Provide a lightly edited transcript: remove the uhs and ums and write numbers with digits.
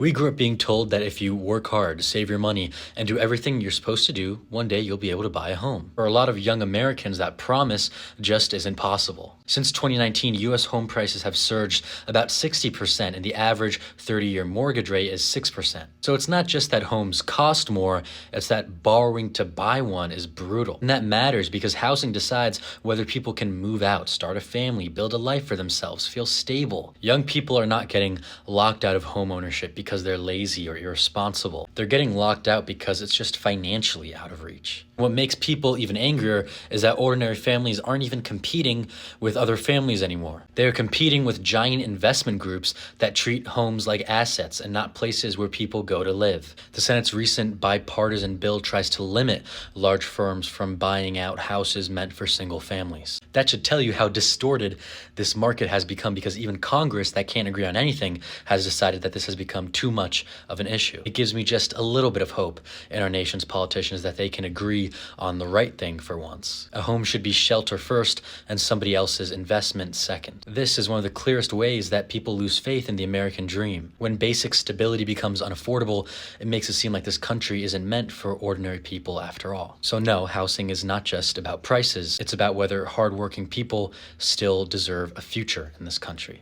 We grew up being told that if you work hard, save your money, and do everything you're supposed to do, one day you'll be able to buy a home. For a lot of young Americans, that promise just isn't possible. Since 2019, US home prices have surged about 60%, and the average 30-year mortgage rate is 6%. So it's not just that homes cost more, it's that borrowing to buy one is brutal. And that matters because housing decides whether people can move out, start a family, build a life for themselves, feel stable. Young people are not getting locked out of home ownership because they're lazy or irresponsible. They're getting locked out because it's just financially out of reach. What makes people even angrier is that ordinary families aren't even competing with other families anymore. They are competing with giant investment groups that treat homes like assets and not places where people go to live. The Senate's recent bipartisan bill tries to limit large firms from buying out houses meant for single families. That should tell you how distorted this market has become, because even Congress, that can't agree on anything, has decided that this has become too much of an issue. It gives me just a little bit of hope in our nation's politicians that they can agree on the right thing for once. A home should be shelter first and somebody else's investment second. This is one of the clearest ways that people lose faith in the American dream. When basic stability becomes unaffordable, it makes it seem like this country isn't meant for ordinary people after all. So no, housing is not just about prices. It's about whether hardworking people still deserve a future in this country.